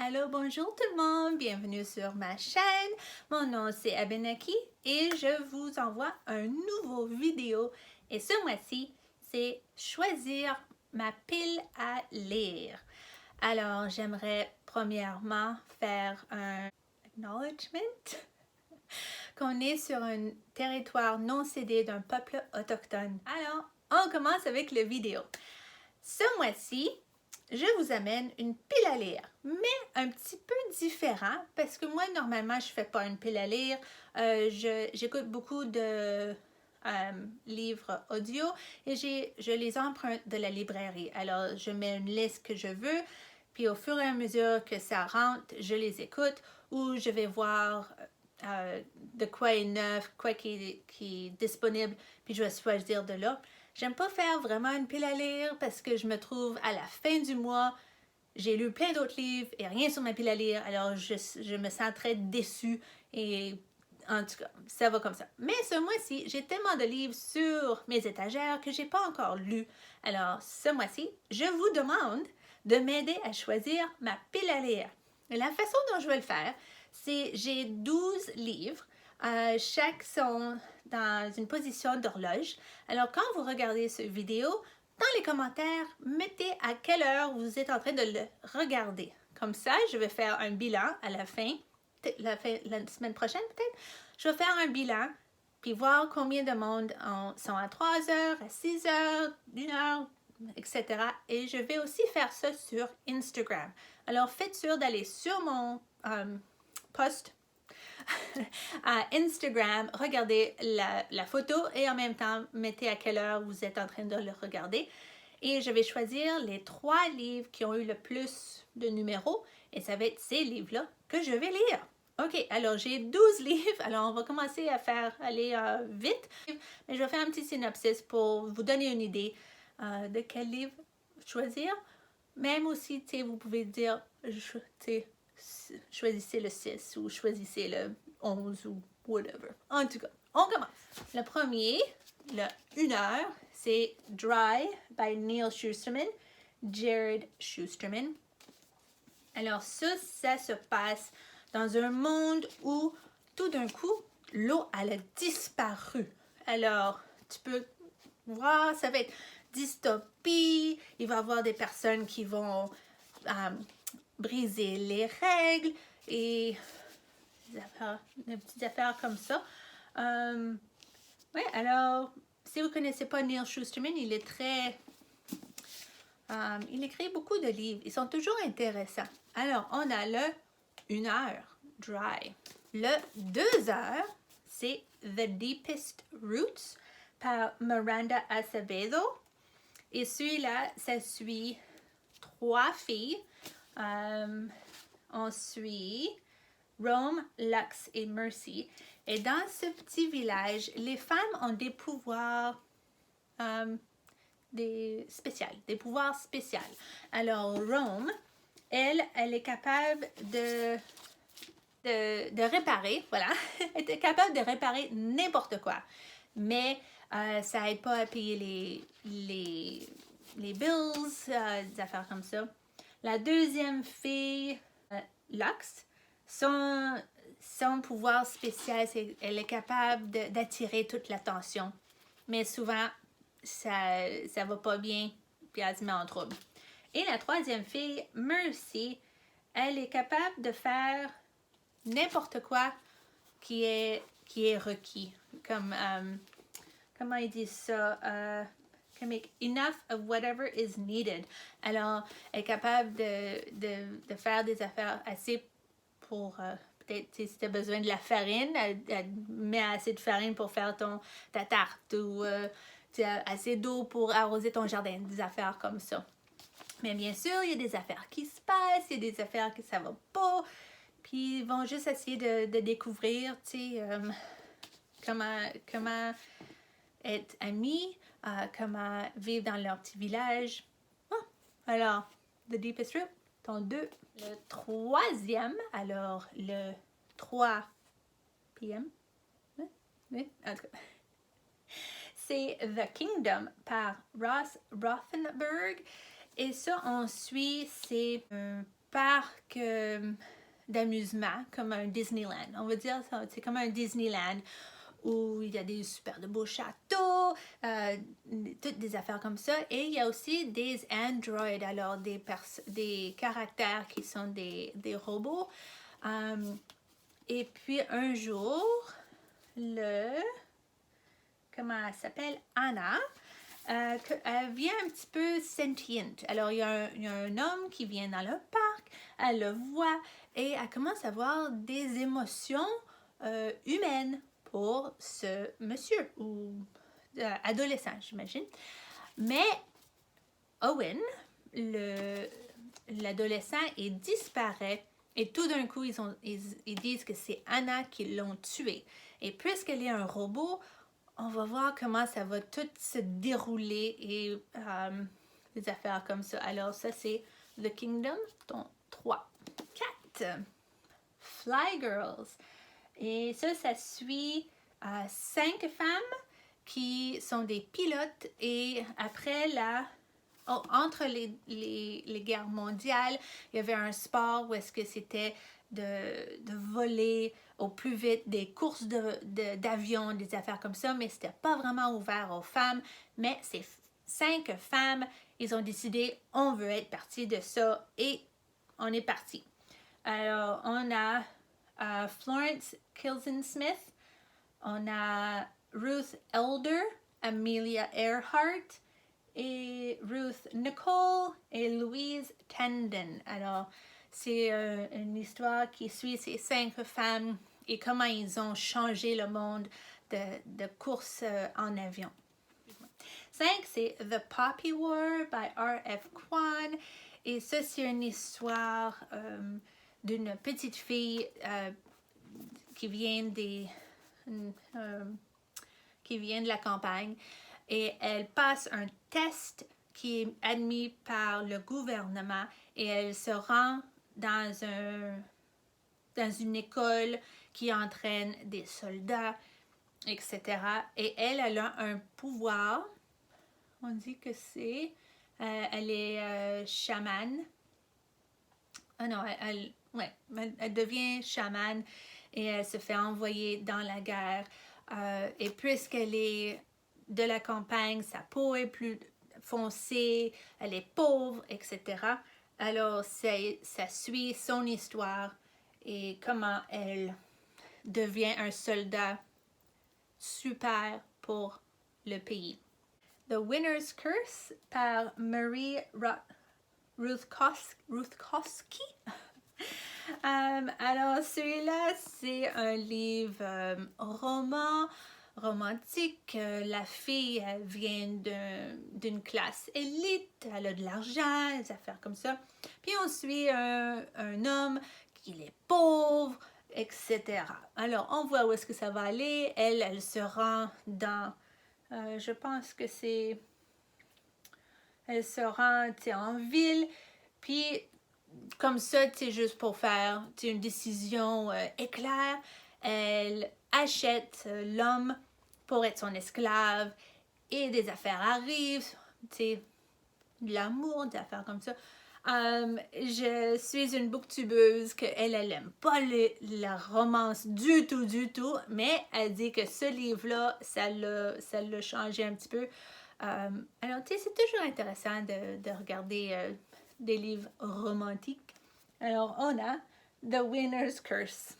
Allô, bonjour tout le monde, bienvenue sur ma chaîne. Mon nom c'est Abenaki et je vous envoie un nouveau vidéo. Et ce mois-ci, c'est choisir ma pile à lire. Alors, j'aimerais premièrement faire un acknowledgement qu'on est sur un territoire non cédé d'un peuple autochtone. Alors, on commence avec la vidéo. Ce mois-ci, je vous amène une pile à lire, mais un petit peu différent parce que moi, normalement, je ne fais pas une pile à lire. J'écoute beaucoup de livres audio et je les emprunte de la librairie. Alors, je mets une liste que je veux, puis au fur et à mesure que ça rentre, je les écoute ou je vais voir de quoi est neuf, quoi qui est disponible, puis je vais choisir de là. J'aime pas faire vraiment une pile à lire parce que je me trouve à la fin du mois, j'ai lu plein d'autres livres et rien sur ma pile à lire, alors je me sens très déçue et en tout cas, ça va comme ça. Mais ce mois-ci, j'ai tellement de livres sur mes étagères que j'ai pas encore lu. Alors, ce mois-ci, je vous demande de m'aider à choisir ma pile à lire. Et la façon dont je vais le faire, c'est j'ai 12 livres. Chaque sont dans une position d'horloge. Alors, quand vous regardez cette vidéo, dans les commentaires, mettez à quelle heure vous êtes en train de le regarder. Comme ça, je vais faire un bilan à la semaine prochaine peut-être. Je vais faire un bilan, puis voir combien de monde sont à 3 heures, à 6 heures, 1 heure, etc. Et je vais aussi faire ça sur Instagram. Alors, faites sûr d'aller sur mon post à Instagram, regardez la photo et en même temps, mettez à quelle heure vous êtes en train de le regarder. Et je vais choisir les 3 livres qui ont eu le plus de numéros et ça va être ces livres-là que je vais lire. Ok, alors j'ai 12 livres, alors on va commencer à aller vite, mais je vais faire un petit synopsis pour vous donner une idée de quel livre choisir. Même aussi, vous pouvez dire, choisissez le 6 ou choisissez le 11 ou whatever. En tout cas, on commence. Le premier, le 1 heure, c'est Dry by Neil Shusterman, Jared Shusterman. Alors ça se passe dans un monde où tout d'un coup, l'eau elle a disparu. Alors, tu peux voir, ça va être dystopie, il va y avoir des personnes qui vont briser les règles et des petites affaires comme ça. Ouais, alors, si vous ne connaissez pas Neil Shusterman, il est très... il écrit beaucoup de livres. Ils sont toujours intéressants. Alors, on a le 1 heure, Dry. Le 2 heures, c'est The Deepest Roots par Miranda Acevedo. Et celui-là, ça suit 3 filles. On suit Rome, Lux et Mercy. Et dans ce petit village, les femmes ont des pouvoirs des pouvoirs spéciaux. Alors, Rome, elle est capable de réparer, voilà, elle est capable de réparer n'importe quoi. Mais ça n'aide pas à payer les bills, des affaires comme ça. La deuxième fille, Lux, son pouvoir spécial, c'est qu'elle est capable d'attirer toute l'attention. Mais souvent, ça va pas bien, puis elle se met en trouble. Et la troisième fille, Mercy, elle est capable de faire n'importe quoi qui est requis. Comme, comment ils disent ça? Can make enough of whatever is needed. Alors, elle est capable de faire des affaires assez pour... peut-être si tu as besoin de la farine, elle met assez de farine pour faire ta tarte ou tu as assez d'eau pour arroser ton jardin, des affaires comme ça. Mais bien sûr, il y a des affaires qui se passent, il y a des affaires que ça va pas, puis ils vont juste essayer de découvrir, comment être amis, comment vivre dans leur petit village. Alors, The Deepest Root, ton 2. Le troisième, alors le 3 p.m. Oui, en tout cas. C'est The Kingdom par Ross Rothenberg. Et ça, on suit, c'est un parc d'amusement, comme un Disneyland. On va dire ça, c'est comme un Disneyland où il y a des super de beaux châteaux, toutes des affaires comme ça. Et il y a aussi des androids, alors des caractères qui sont des robots. Et puis un jour, comment elle s'appelle? Anna, elle vient un petit peu sentient. Alors, il y a un homme qui vient dans le parc, elle le voit et elle commence à avoir des émotions humaines pour ce monsieur ou adolescent, j'imagine. Mais Owen, l'adolescent, il disparaît et tout d'un coup, ils disent que c'est Anna qui l'ont tué. Et puisqu'elle est un robot, on va voir comment ça va tout se dérouler et des affaires comme ça. Alors ça, c'est The Kingdom, 3. 4. Fly Girls. Et ça suit 5 femmes qui sont des pilotes et après entre les guerres mondiales, il y avait un sport où est-ce que c'était de voler au plus vite, des courses d'avions, des affaires comme ça, mais c'était pas vraiment ouvert aux femmes. Mais ces 5 femmes, ils ont décidé, on veut être partie de ça et on est parti. Alors, on a Florence Kilson Smith, on a Ruth Elder, Amelia Earhart, et Ruth Nicole et Louise Tandon. Alors, c'est une histoire qui suit ces 5 femmes et comment ils ont changé le monde de course en avion. 5, c'est The Poppy War by R.F. Kuang. Et ça, c'est une histoire d'une petite fille qui vient de la campagne. Et elle passe un test qui est admis par le gouvernement et elle se rend dans une école qui entraîne des soldats, etc. Et elle a un pouvoir, on dit que c'est, elle est chamane. Ah non, elle devient chamane et elle se fait envoyer dans la guerre. Et puisqu'elle est de la campagne, sa peau est plus foncée, elle est pauvre, etc. Alors, ça suit son histoire et comment elle devient un soldat super pour le pays. The Winner's Curse par Marie Ruthkowski. Alors, celui-là, c'est un livre romantique. La fille, elle vient d'une classe élite, elle a de l'argent, des affaires comme ça. Puis on suit un homme qui est pauvre, etc. Alors, on voit où est-ce que ça va aller. Elle se rend dans, je pense que c'est, elle se rend en ville, puis comme ça, juste pour faire une décision éclair, elle achète l'homme pour être son esclave et des affaires arrivent, de l'amour, des affaires comme ça. Je suis une booktubeuse qu'elle aime pas la romance du tout, mais elle dit que ce livre-là, ça l'a changé un petit peu. Alors, c'est toujours intéressant de regarder des livres romantiques. Alors, on a The Winner's Curse.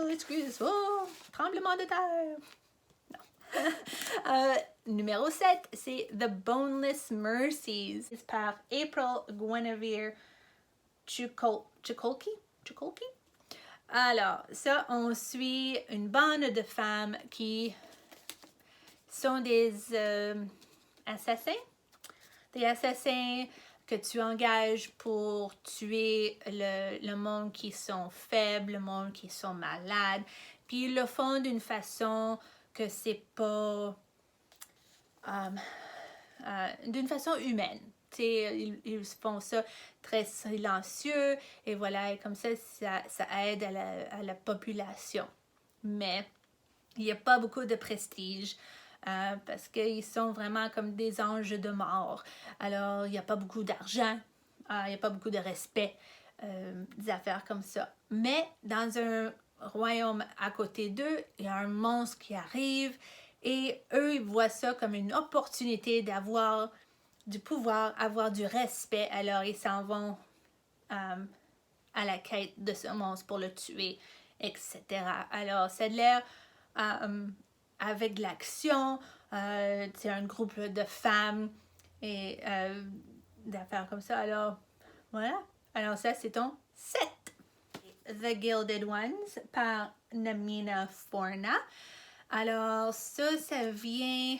Excuse-moi, tremblement de terre. Non. Numéro 7, c'est The Boneless Mercies par April Guinevere Chukolki. Alors, ça, on suit une bande de femmes qui sont des assassins. Des assassins que tu engages pour tuer le monde qui sont faibles, le monde qui sont malades. Puis ils le font d'une façon que c'est pas... d'une façon humaine. Ils font ça très silencieux et voilà, et comme ça aide à la population. Mais il n'y a pas beaucoup de prestige. Parce qu'ils sont vraiment comme des anges de mort. Alors, il n'y a pas beaucoup d'argent il n'y a pas beaucoup de respect des affaires comme ça. Mais dans un royaume à côté d'eux, il y a un monstre qui arrive et eux, ils voient ça comme une opportunité d'avoir du pouvoir, avoir du respect. Alors, ils s'en vont à la quête de ce monstre pour le tuer, etc. Alors, ça a l'air avec de l'action, c'est un groupe de femmes et d'affaires comme ça. Alors, voilà. Alors, ça, c'est ton 7. The Gilded Ones par Namina Forna. Alors, ça vient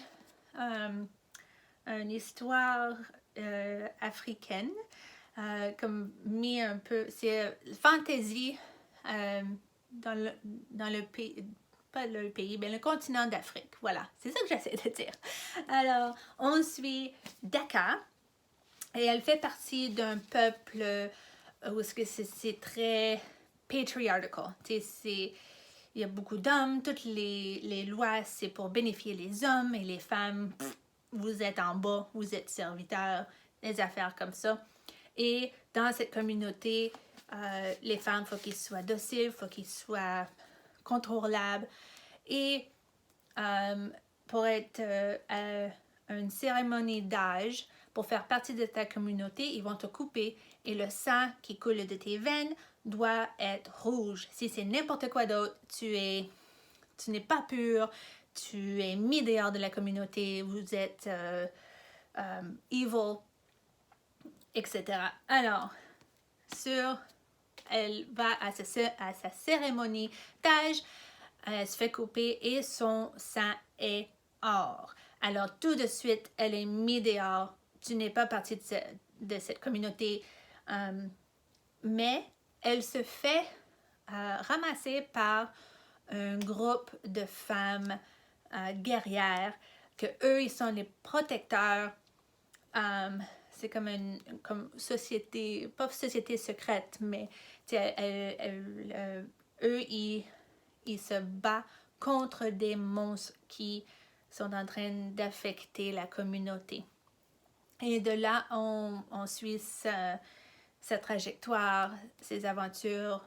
une histoire africaine, comme mis un peu, c'est fantasy dans le pays, pas le pays, mais le continent d'Afrique. Voilà, c'est ça que j'essaie de dire. Alors, on suit Daka, et elle fait partie d'un peuple où est-ce que c'est très patriarchal. Il y a beaucoup d'hommes, toutes les lois, c'est pour bénéficier les hommes et les femmes. Vous êtes en bas, vous êtes serviteurs, des affaires comme ça. Et dans cette communauté, les femmes, il faut qu'ils soient dociles, il faut qu'ils soient contrôlables. Et pour être à une cérémonie d'âge, pour faire partie de ta communauté, ils vont te couper et le sang qui coule de tes veines doit être rouge. Si c'est n'importe quoi d'autre, tu n'es pas pur, tu es mis dehors de la communauté, vous êtes evil, etc. Alors, elle va à sa cérémonie d'âge, elle se fait couper et son sang est or. Alors, tout de suite, elle est mise dehors. Tu n'es pas partie de cette communauté. Mais elle se fait ramasser par un groupe de femmes guerrières, que eux, ils sont les protecteurs. C'est comme une société, pas société secrète, mais eux, ils se battent contre des monstres qui sont en train d'affecter la communauté. Et de là, on suit sa trajectoire, ses aventures,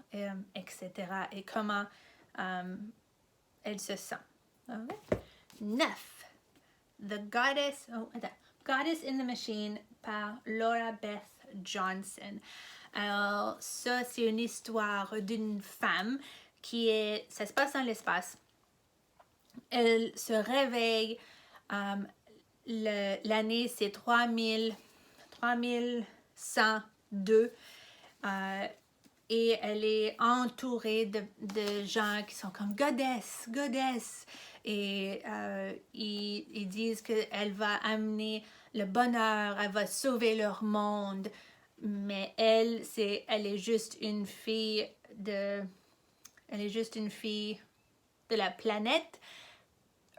etc. Et comment elle se sent. Okay. 9. The Goddess, Goddess in the Machine par Laura Beth Johnson. Alors, ça, c'est une histoire d'une femme ça se passe dans l'espace. Elle se réveille, l'année c'est 3102, et elle est entourée de gens qui sont comme goddess, et ils disent qu'elle va amener le bonheur, elle va sauver leur monde, mais elle est juste une fille de la planète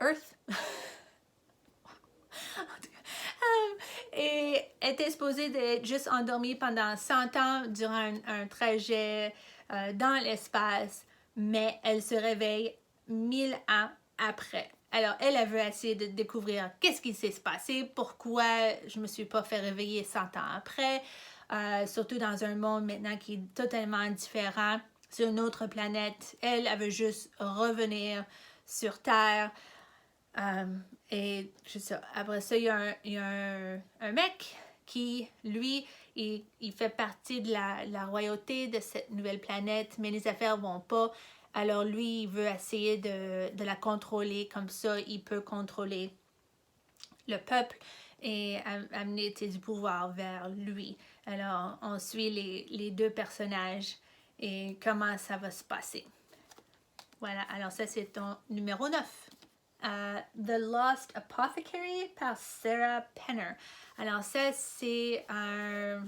Earth. Et elle était supposée d'être juste endormie pendant 100 ans durant un trajet dans l'espace, mais elle se réveille 1000 ans après. Alors, elle veut essayer de découvrir qu'est-ce qui s'est passé, pourquoi je me suis pas fait réveiller 100 ans après, surtout dans un monde maintenant qui est totalement différent, sur une autre planète. Elle veut juste revenir sur Terre. Et je sais, après ça, il y a un mec qui, lui, il fait partie de la royauté de cette nouvelle planète, mais les affaires vont pas. Alors lui, il veut essayer de la contrôler, comme ça, il peut contrôler le peuple et amener du pouvoir vers lui. Alors, on suit les deux personnages et comment ça va se passer. Voilà, alors ça, c'est ton numéro 9. The Lost Apothecary par Sarah Penner. Alors ça, c'est un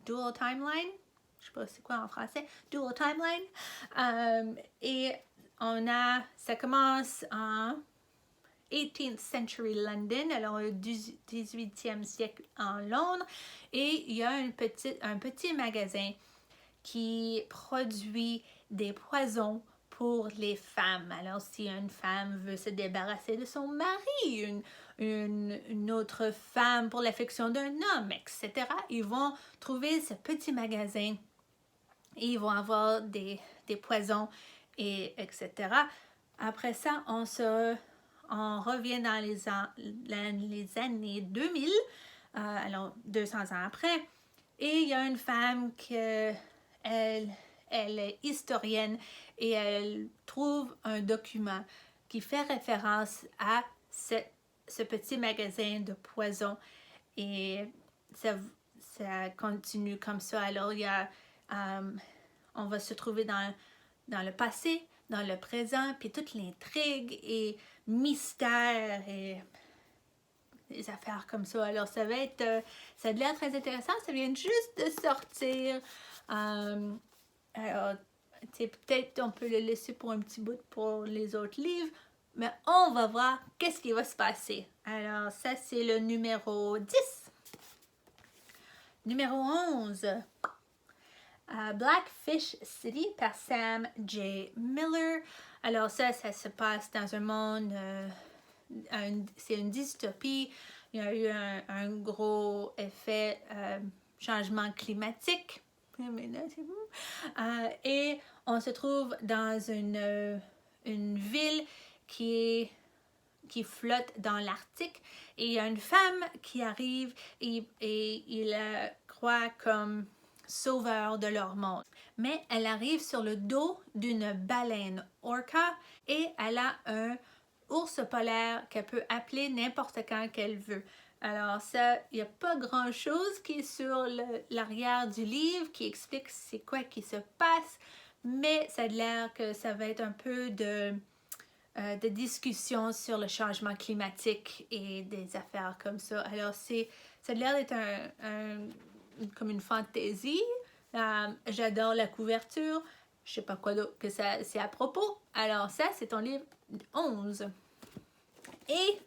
dual timeline. Je sais pas c'est quoi en français. Dual timeline. Et ça commence en 18th century London, alors au 18e siècle en Londres. Et il y a un petit magasin qui produit des poisons pour les femmes. Alors, si une femme veut se débarrasser de son mari, une autre femme pour l'affection d'un homme, etc. Ils vont trouver ce petit magasin et ils vont avoir des poisons, et etc. Après ça, on revient dans les années 2000, alors 200 ans après, et il y a une femme elle est historienne et elle trouve un document qui fait référence à ce petit magasin de poisons, et ça continue comme ça. Alors, on va se trouver dans le passé, dans le présent, puis toute l'intrigue et mystère et des affaires comme ça. Alors, ça a l'air très intéressant. Ça vient juste de sortir. Alors, peut-être on peut le laisser pour un petit bout pour les autres livres, mais on va voir qu'est-ce qui va se passer. Alors, ça, c'est le numéro 10. Numéro 11. Blackfish City par Sam J. Miller. Alors ça se passe dans un monde, c'est une dystopie. Il y a eu un gros effet changement climatique. Et on se trouve dans une ville qui flotte dans l'Arctique, et il y a une femme qui arrive et il croit comme sauveur de leur monde. Mais elle arrive sur le dos d'une baleine orca et elle a un ours polaire qu'elle peut appeler n'importe quand qu'elle veut. Alors ça, il n'y a pas grand-chose qui est sur l'arrière du livre qui explique c'est quoi qui se passe, mais ça a l'air que ça va être un peu de discussion sur le changement climatique et des affaires comme ça. Alors ça a l'air d'être comme une fantaisie. J'adore la couverture. Je sais pas quoi d'autre que ça c'est à propos. Alors ça, c'est ton livre 11. Et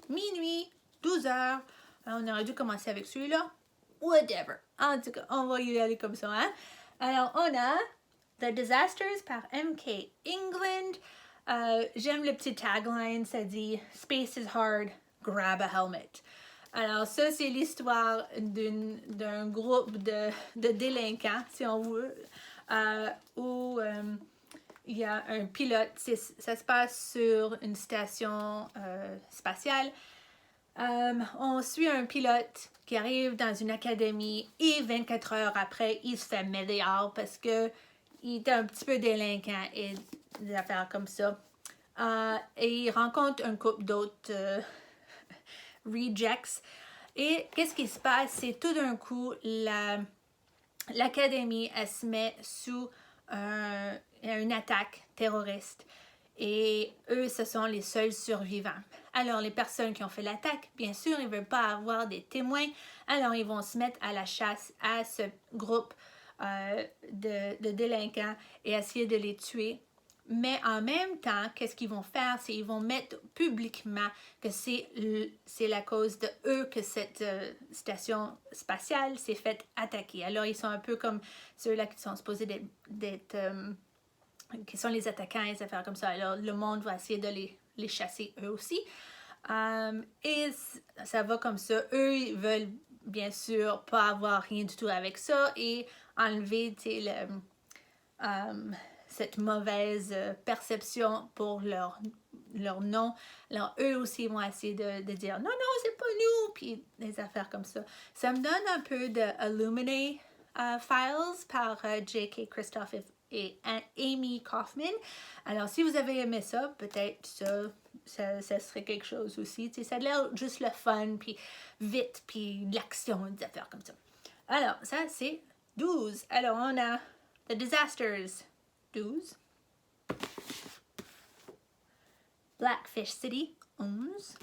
minuit, 12 heures. Alors, on aurait dû commencer avec celui-là. Whatever. En tout cas, on va y aller comme ça. Hein? Alors, on a The Disasters par M.K. England. J'aime le petit tagline. Ça dit « Space is hard, grab a helmet ». Alors ça, c'est l'histoire d'un groupe de délinquants, si on veut, où il y a un pilote. Ça se passe sur une station spatiale. On suit un pilote qui arrive dans une académie et 24 heures après, il se fait mettre dehors parce qu'il est un petit peu délinquant et des affaires comme ça. Et il rencontre un couple d'autres rejects. Et qu'est-ce qui se passe? C'est tout d'un coup, l'académie, elle se met sous une attaque terroriste. Et eux, ce sont les seuls survivants. Alors, les personnes qui ont fait l'attaque, bien sûr, ils ne veulent pas avoir des témoins. Alors, ils vont se mettre à la chasse à ce groupe de délinquants et essayer de les tuer. Mais en même temps, qu'est-ce qu'ils vont faire? C'est qu'ils vont mettre publiquement que c'est la cause de eux que cette station spatiale s'est faite attaquer. Alors, ils sont un peu comme ceux-là qui sont supposés d'être qui sont les attaquants et des affaires comme ça. Alors, le monde va essayer de les chasser eux aussi. Et ça va comme ça. Eux, ils veulent bien sûr pas avoir rien du tout avec ça et enlever cette mauvaise perception pour leur nom. Alors, eux aussi vont essayer de dire « Non, non, c'est pas nous! » Puis des affaires comme ça. Ça me donne un peu de Illuminae Files par J.K. Christophe et Amy Kaufman. Alors, si vous avez aimé ça, peut-être ça serait quelque chose aussi. Tu sais, ça a l'air juste le fun, puis vite, puis de l'action, des affaires comme ça. Alors, ça, c'est 12. Alors, on a The Disasters, 12. Blackfish City, 11.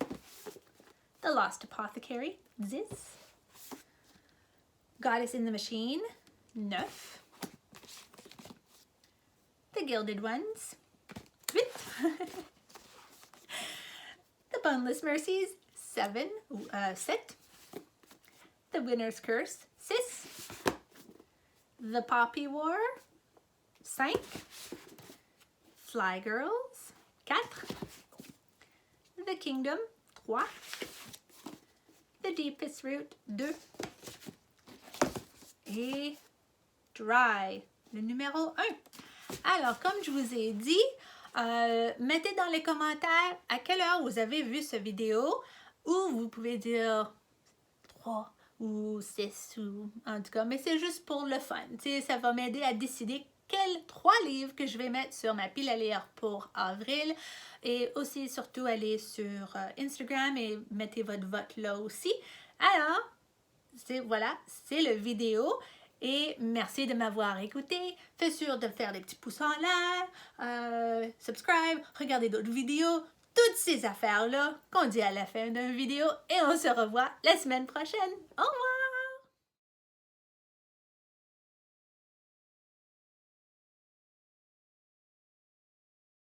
The Lost Apothecary, 10. Goddess in the Machine, 9. The Gilded Ones, 8. The Boneless Mercies, 7. The Winner's Curse, 6. The Poppy War, 5. Fly Girls, 4. The Kingdom, 3. The Deepest Root 2. Et Dry, le numéro 1. Alors, comme je vous ai dit, mettez dans les commentaires à quelle heure vous avez vu cette vidéo, ou vous pouvez dire 3 ou 6, ou en tout cas, mais c'est juste pour le fun. T'sais, ça va m'aider à décider quels 3 livres que je vais mettre sur ma pile à lire pour avril. Et aussi, surtout, allez sur Instagram et mettez votre vote là aussi. Alors, voilà, c'est le vidéo. Et merci de m'avoir écouté. Fais sûr de faire des petits pouces en l'air, subscribe, regardez d'autres vidéos, toutes ces affaires-là qu'on dit à la fin d'une vidéo. Et on se revoit la semaine prochaine. Au revoir!